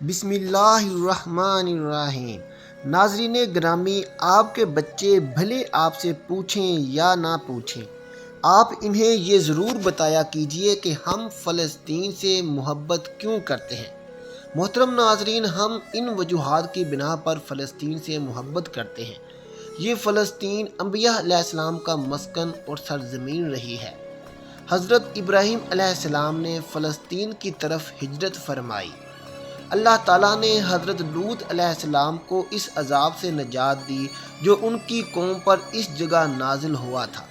بسم اللہ الرحمن الرحیم۔ ناظرین گرامی، آپ کے بچے بھلے آپ سے پوچھیں یا نہ پوچھیں، آپ انہیں یہ ضرور بتایا کیجئے کہ ہم فلسطین سے محبت کیوں کرتے ہیں۔ محترم ناظرین، ہم ان وجوہات کی بنا پر فلسطین سے محبت کرتے ہیں۔ یہ فلسطین انبیاء علیہ السلام کا مسکن اور سرزمین رہی ہے۔ حضرت ابراہیم علیہ السلام نے فلسطین کی طرف ہجرت فرمائی۔ اللہ تعالیٰ نے حضرت لوط علیہ السلام کو اس عذاب سے نجات دی جو ان کی قوم پر اس جگہ نازل ہوا تھا۔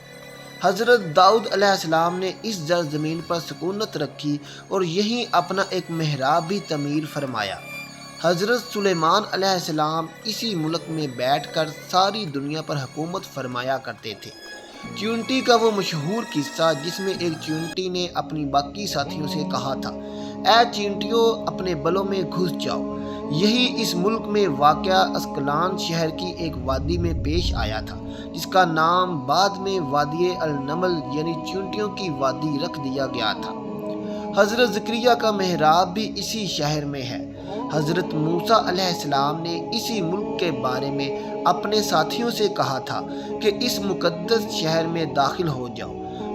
حضرت داؤد علیہ السلام نے اس زمین پر سکونت رکھی اور یہیں اپنا ایک محراب بھی تعمیر فرمایا۔ حضرت سلیمان علیہ السلام اسی ملک میں بیٹھ کر ساری دنیا پر حکومت فرمایا کرتے تھے۔ چیونٹی کا وہ مشہور قصہ جس میں ایک چیونٹی نے اپنی باقی ساتھیوں سے کہا تھا، اے چیونٹیوں اپنے بلوں میں گھس جاؤ، یہی اس ملک میں واقع اسکلان شہر کی ایک وادی میں پیش آیا تھا، جس کا نام بعد میں وادی النمل یعنی چیونٹیوں کی وادی رکھ دیا گیا تھا۔ حضرت زکریا کا محراب بھی اسی شہر میں ہے۔ حضرت موسیٰ علیہ السلام نے اسی ملک کے بارے میں اپنے ساتھیوں سے کہا تھا کہ اس مقدس شہر میں داخل ہو جاؤ۔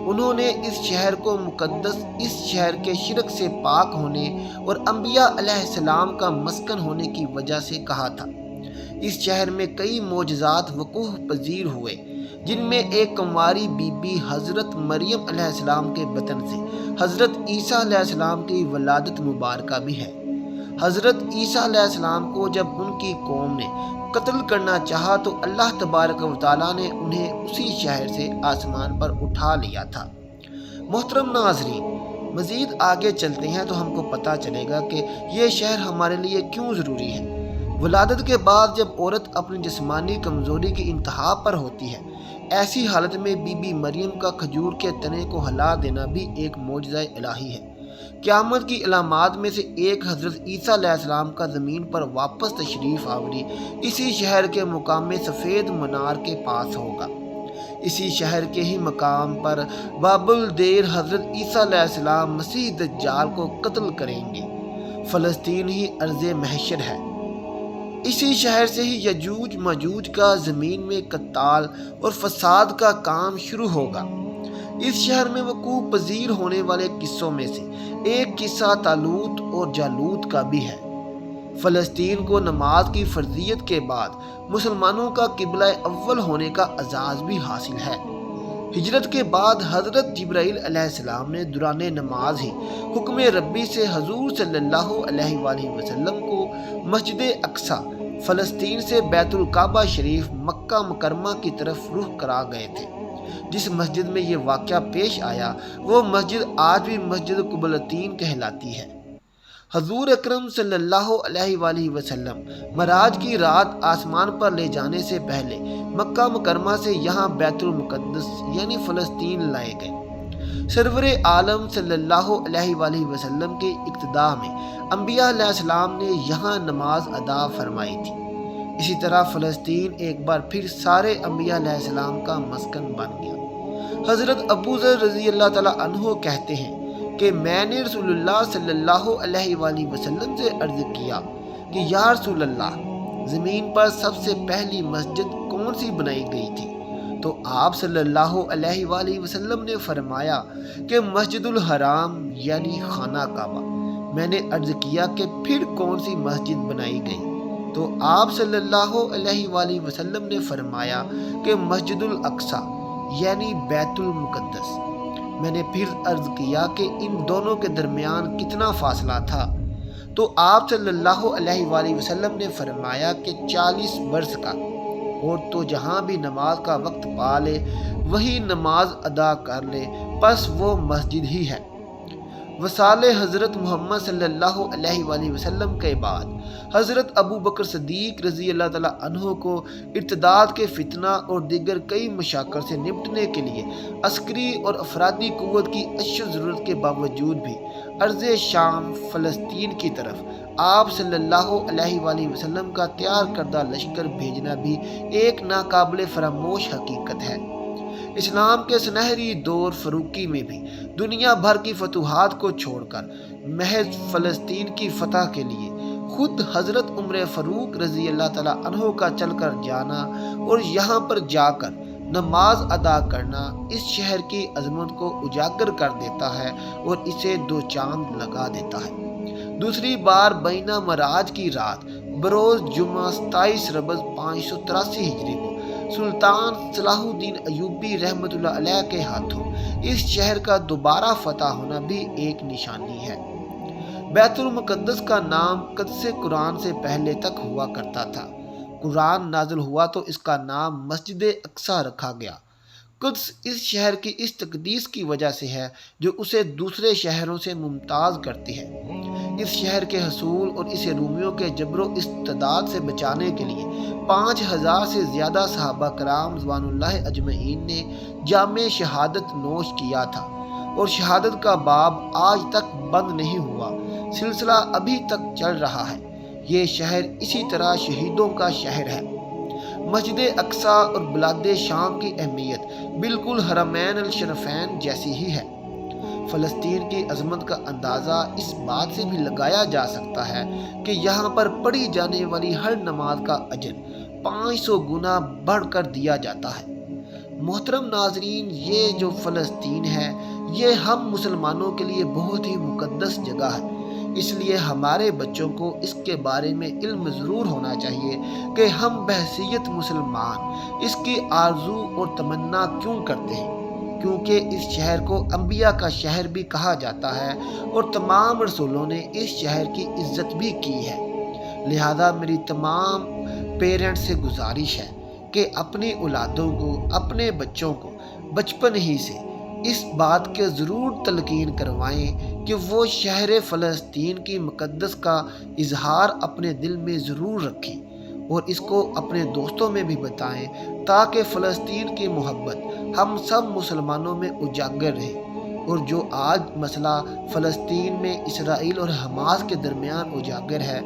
انہوں نے اس شہر کو مقدس اس شہر کے شرک سے پاک ہونے اور انبیاء علیہ السلام کا مسکن ہونے کی وجہ سے کہا تھا۔ اس شہر میں کئی معجزات وقوع پذیر ہوئے، جن میں ایک کنواری بی بی حضرت مریم علیہ السلام کے بطن سے حضرت عیسیٰ علیہ السلام کی ولادت مبارکہ بھی ہے۔ حضرت عیسیٰ علیہ السلام کو جب ان کی قوم نے قتل کرنا چاہا تو اللہ تبارک و تعالیٰ نے انہیں اسی شہر سے آسمان پر اٹھا لیا تھا۔ محترم ناظرین، مزید آگے چلتے ہیں تو ہم کو پتہ چلے گا کہ یہ شہر ہمارے لیے کیوں ضروری ہے۔ ولادت کے بعد جب عورت اپنی جسمانی کمزوری کی انتہا پر ہوتی ہے، ایسی حالت میں بی بی مریم کا کھجور کے تنے کو ہلا دینا بھی ایک معجزہ الہی ہے۔ قیامت کی علامات میں سے ایک حضرت عیسیٰ علیہ السلام کا زمین پر واپس تشریف آوری اسی شہر کے مقام سفید منار کے پاس ہوگا۔ اسی شہر کے ہی مقام پر باب الدیر حضرت عیسیٰ علیہ السلام مسیح دجال کو قتل کریں گے۔ فلسطین ہی ارض محشر ہے۔ اسی شہر سے ہی یجوج ماجوج کا زمین میں قتال اور فساد کا کام شروع ہوگا۔ اس شہر میں وقوع پذیر ہونے والے قصوں میں سے ایک قصہ طالوت اور جالوت کا بھی ہے۔ فلسطین کو نماز کی فرضیت کے بعد مسلمانوں کا قبلہ اول ہونے کا اعزاز بھی حاصل ہے۔ ہجرت کے بعد حضرت جبرائیل علیہ السلام نے دوران نماز ہی حکم ربی سے حضور صلی اللہ علیہ وآلہ وسلم کو مسجد اقصی فلسطین سے بیت الکعبہ شریف مکہ مکرمہ کی طرف رخ کرا گئے تھے۔ جس مسجد میں یہ واقعہ پیش آیا وہ مسجد آج بھی مسجد قبلتین کہلاتی ہے۔ حضور اکرم صلی اللہ علیہ وآلہ وسلم معراج کی رات آسمان پر لے جانے سے پہلے مکہ مکرمہ سے یہاں بیت المقدس یعنی فلسطین لائے گئے۔ سرور عالم صلی اللہ علیہ وآلہ وسلم کے اقتداء میں انبیاء علیہ السلام نے یہاں نماز ادا فرمائی تھی۔ اسی طرح فلسطین ایک بار پھر سارے انبیاء علیہ السلام کا مسکن بن گیا۔ حضرت ابو ذر رضی اللہ تعالیٰ عنہ کہتے ہیں کہ میں نے رسول اللہ صلی اللہ علیہ وآلہ وسلم سے عرض کیا کہ یا رسول اللہ، زمین پر سب سے پہلی مسجد کون سی بنائی گئی تھی؟ تو آپ صلی اللہ علیہ وآلہ وسلم نے فرمایا کہ مسجد الحرام یعنی خانہ کعبہ۔ میں نے عرض کیا کہ پھر کون سی مسجد بنائی گئی؟ تو آپ صلی اللہ علیہ وآلہ وسلم نے فرمایا کہ مسجد الاقصی یعنی بیت المقدس۔ میں نے پھر عرض کیا کہ ان دونوں کے درمیان کتنا فاصلہ تھا؟ تو آپ صلی اللہ علیہ وآلہ وسلم نے فرمایا کہ 40 برس کا، اور تو جہاں بھی نماز کا وقت پا لے وہی نماز ادا کر لے، پس وہ مسجد ہی ہے۔ وصال حضرت محمد صلی اللہ علیہ وآلہ وسلم کے بعد حضرت ابو بکر صدیق رضی اللہ تعالیٰ عنہ کو ارتداد کے فتنہ اور دیگر کئی مشاکل سے نمٹنے کے لیے عسکری اور افرادی قوت کی اشد ضرورت کے باوجود بھی ارض شام فلسطین کی طرف آپ صلی اللہ علیہ وآلہ وسلم کا تیار کردہ لشکر بھیجنا بھی ایک ناقابل فراموش حقیقت ہے۔ اسلام کے سنہری دور فاروقی میں بھی دنیا بھر کی فتوحات کو چھوڑ کر محض فلسطین کی فتح کے لیے خود حضرت عمر فاروق رضی اللہ تعالیٰ عنہ کا چل کر جانا اور یہاں پر جا کر نماز ادا کرنا اس شہر کی عظمت کو اجاگر کر دیتا ہے اور اسے دو چاند لگا دیتا ہے۔ دوسری بار بینہ معراج کی رات بروز جمعہ 27 ربیع 583 ہجری کو سلطان صلاح الدین ایوبی رحمۃ اللہ علیہ کے ہاتھوں اس شہر کا دوبارہ فتح ہونا بھی ایک نشانی ہے۔ بیت المقدس کا نام قدس قرآن سے پہلے تک ہوا کرتا تھا۔ قرآن نازل ہوا تو اس کا نام مسجد اقصیٰ رکھا گیا۔ قدس اس شہر کی اس تقدیس کی وجہ سے ہے جو اسے دوسرے شہروں سے ممتاز کرتی ہے۔ اس شہر کے حصول اور اسے رومیوں کے جبر و استبداد سے بچانے کے لیے 5000 سے زیادہ صحابہ کرام رضوان اللہ اجمعین نے جام شہادت نوش کیا تھا، اور شہادت کا باب آج تک بند نہیں ہوا، سلسلہ ابھی تک چل رہا ہے۔ یہ شہر اسی طرح شہیدوں کا شہر ہے۔ مسجد اقصیٰ اور بلاد شام کی اہمیت بالکل حرمین الشریفین جیسی ہی ہے۔ فلسطین کی عظمت کا اندازہ اس بات سے بھی لگایا جا سکتا ہے کہ یہاں پر پڑھی جانے والی ہر نماز کا اجر 500 گنا بڑھ کر دیا جاتا ہے۔ محترم ناظرین، یہ جو فلسطین ہے یہ ہم مسلمانوں کے لیے بہت ہی مقدس جگہ ہے، اس لیے ہمارے بچوں کو اس کے بارے میں علم ضرور ہونا چاہیے کہ ہم بحیثیت مسلمان اس کی آرزو اور تمنا کیوں کرتے ہیں، کیونکہ اس شہر کو انبیاء کا شہر بھی کہا جاتا ہے اور تمام رسولوں نے اس شہر کی عزت بھی کی ہے۔ لہذا میری تمام پیرنٹس سے گزارش ہے کہ اپنی اولادوں کو، اپنے بچوں کو بچپن ہی سے اس بات کے ضرور تلقین کروائیں کہ وہ شہر فلسطین کی مقدس کا اظہار اپنے دل میں ضرور رکھیں اور اس کو اپنے دوستوں میں بھی بتائیں، تاکہ فلسطین کی محبت ہم سب مسلمانوں میں اجاگر رہے۔ اور جو آج مسئلہ فلسطین میں اسرائیل اور حماس کے درمیان اجاگر ہے،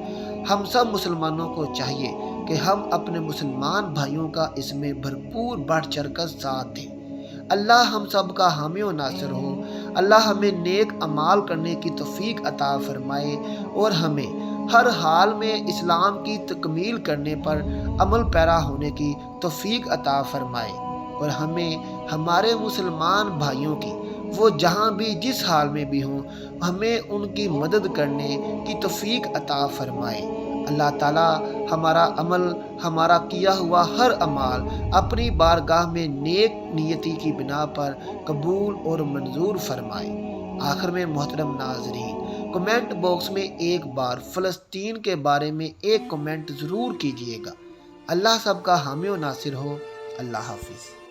ہم سب مسلمانوں کو چاہیے کہ ہم اپنے مسلمان بھائیوں کا اس میں بھرپور بڑھ چڑھ کر ساتھ دیں۔ اللہ ہم سب کا حامی و ناصر ہو۔ اللہ ہمیں نیک اعمال کرنے کی توفیق عطا فرمائے اور ہمیں ہر حال میں اسلام کی تکمیل کرنے پر عمل پیرا ہونے کی توفیق عطا فرمائے، اور ہمیں ہمارے مسلمان بھائیوں کی وہ جہاں بھی جس حال میں بھی ہوں ہمیں ان کی مدد کرنے کی توفیق عطا فرمائے۔ اللہ تعالیٰ ہمارا عمل، ہمارا کیا ہوا ہر عمال اپنی بارگاہ میں نیک نیتی کی بنا پر قبول اور منظور فرمائے۔ آخر میں محترم ناظرین، کمنٹ باکس میں ایک بار فلسطین کے بارے میں ایک کمنٹ ضرور کیجیے گا۔ اللہ سب کا حامی و ناصر ہو۔ اللہ حافظ۔